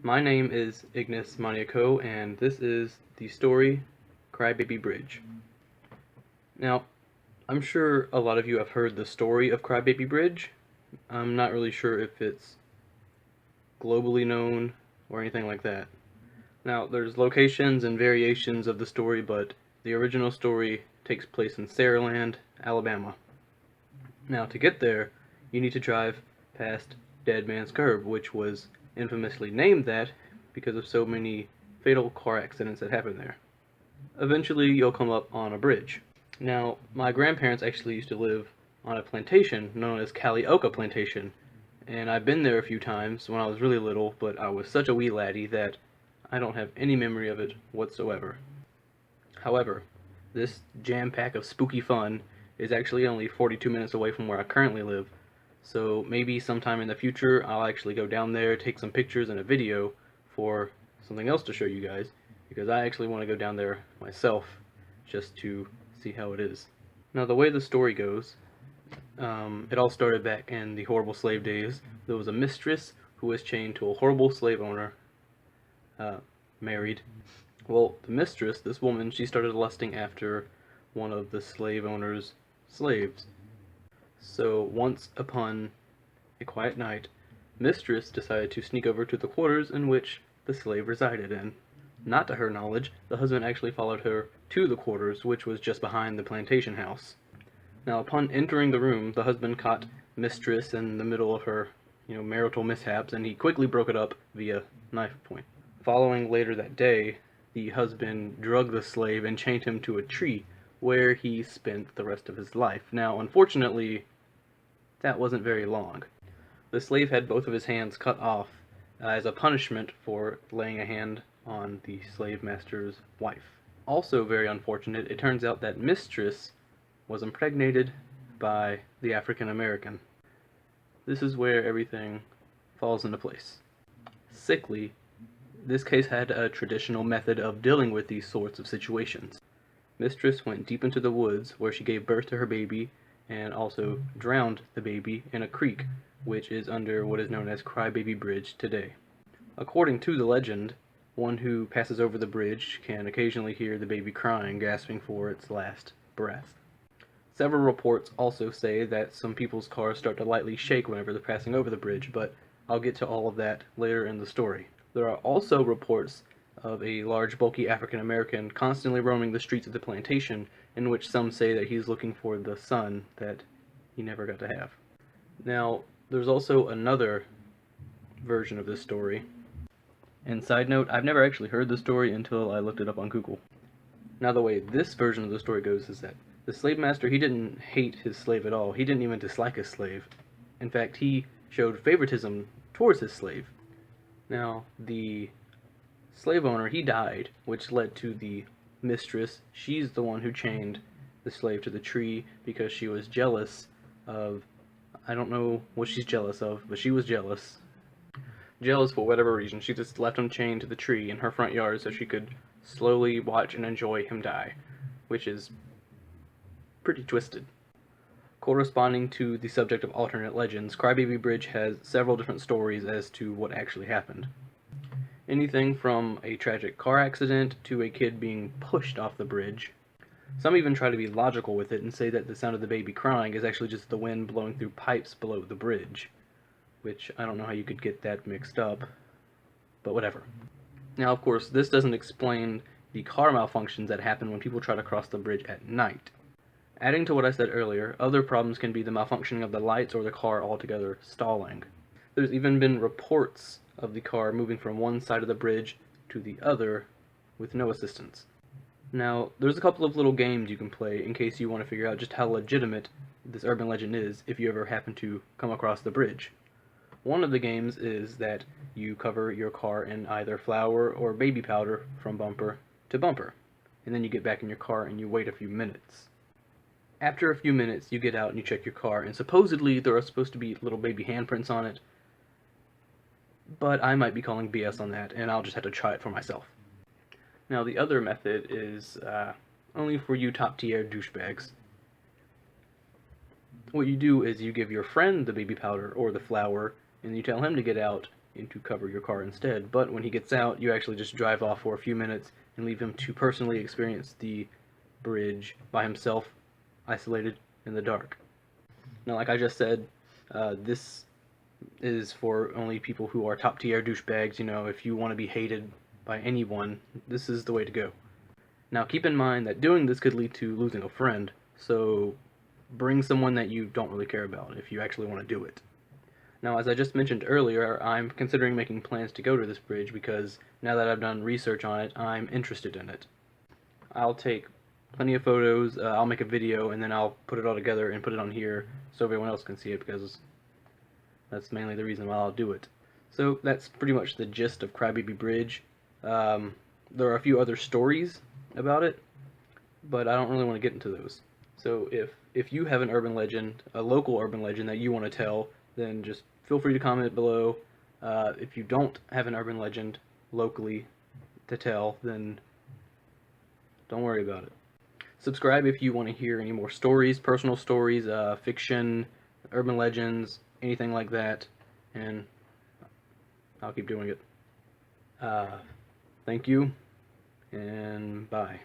My name is Ignismaniaco, and this is the story Crybaby Bridge. Now, I'm sure a lot of you have heard the story of Crybaby Bridge. I'm not really sure if it's globally known or anything like that. Now, there's locations and variations of the story, but the original story takes place in Saraland, Alabama. Now, to get there, you need to drive past Dead Man's Curve, which was infamously named that because of so many fatal car accidents that happened there. Eventually, you'll come up on a bridge. Now, my grandparents actually used to live on a plantation known as Calioka Plantation, and I've been there a few times when I was really little, but I was such a wee laddie that I don't have any memory of it whatsoever. However, this jam-pack of spooky fun is actually only 42 minutes away from where I currently live, so maybe sometime in the future I'll actually go down there, take some pictures and a video for something else to show you guys, because I actually want to go down there myself just to see how it is. Now, the way the story goes, it all started back in the horrible slave days. There was a mistress who was chained to a horrible slave owner, married. Well, the mistress, this woman, she started lusting after one of the slave owner's slaves. So once upon a quiet night, mistress decided to sneak over to the quarters in which the slave resided in. Not to her knowledge, the husband actually followed her to the quarters, which was just behind the plantation house. Now, upon entering the room, the husband caught mistress in the middle of her, marital mishaps, and he quickly broke it up via knife point. Following later that day, the husband drugged the slave and chained him to a tree, where he spent the rest of his life. Now, unfortunately, that wasn't very long. The slave had both of his hands cut off as a punishment for laying a hand on the slave master's wife. Also very unfortunate, it turns out that mistress was impregnated by the African American. This is where everything falls into place. Sickly, this case had a traditional method of dealing with these sorts of situations. Mistress went deep into the woods where she gave birth to her baby and also drowned the baby in a creek, which is under what is known as Crybaby Bridge today. According to the legend, one who passes over the bridge can occasionally hear the baby crying, gasping for its last breath. Several reports also say that some people's cars start to lightly shake whenever they're passing over the bridge, but I'll get to all of that later in the story. There are also reports of a large, bulky African American constantly roaming the streets of the plantation, in which some say that he's looking for the son that he never got to have. Now, there's also another version of this story. And side note, I've never actually heard the story until I looked it up on Google. Now, the way this version of the story goes is that the slave master, he didn't hate his slave at all. He didn't even dislike his slave. In fact, he showed favoritism towards his slave. Now, the slave owner, he died, which led to the mistress. She's the one who chained the slave to the tree because she was jealous of, I don't know what she's jealous of, but she was jealous. Jealous for whatever reason. She just left him chained to the tree in her front yard so she could slowly watch and enjoy him die, which is pretty twisted. Corresponding to the subject of alternate legends, Crybaby Bridge has several different stories as to what actually happened. Anything from a tragic car accident to a kid being pushed off the bridge. Some even try to be logical with it and say that the sound of the baby crying is actually just the wind blowing through pipes below the bridge, which I don't know how you could get that mixed up, but whatever. Now, of course, this doesn't explain the car malfunctions that happen when people try to cross the bridge at night. Adding to what I said earlier, other problems can be the malfunctioning of the lights or the car altogether stalling. There's even been reports of the car moving from one side of the bridge to the other with no assistance. Now, there's a couple of little games you can play in case you want to figure out just how legitimate this urban legend is if you ever happen to come across the bridge. One of the games is that you cover your car in either flour or baby powder from bumper to bumper, and then you get back in your car and you wait a few minutes. After a few minutes, you get out and you check your car, and supposedly there are supposed to be little baby handprints on it, but I might be calling BS on that, and I'll just have to try it for myself. Now, the other method is only for you top-tier douchebags. What you do is you give your friend the baby powder or the flour, and you tell him to get out to cover your car instead. But when he gets out, you actually just drive off for a few minutes and leave him to personally experience the bridge by himself, isolated in the dark. Now, like I just said, this is for only people who are top tier douchebags. You know, if you want to be hated by anyone, this is the way to go. Now, keep in mind that doing this could lead to losing a friend, so bring someone that you don't really care about if you actually want to do it. Now, as I just mentioned earlier, I'm considering making plans to go to this bridge because now that I've done research on it, I'm interested in it. I'll take plenty of photos, I'll make a video, and then I'll put it all together and put it on here so everyone else can see it, because that's mainly the reason why I'll do it. So that's pretty much the gist of Crybaby Bridge. There are a few other stories about it, but I don't really want to get into those. So if you have an urban legend, a local urban legend that you want to tell, then just feel free to comment below. If you don't have an urban legend locally to tell, then don't worry about it. Subscribe if you want to hear any more stories, personal stories, fiction, urban legends, anything like that, and I'll keep doing it. Thank you, and bye.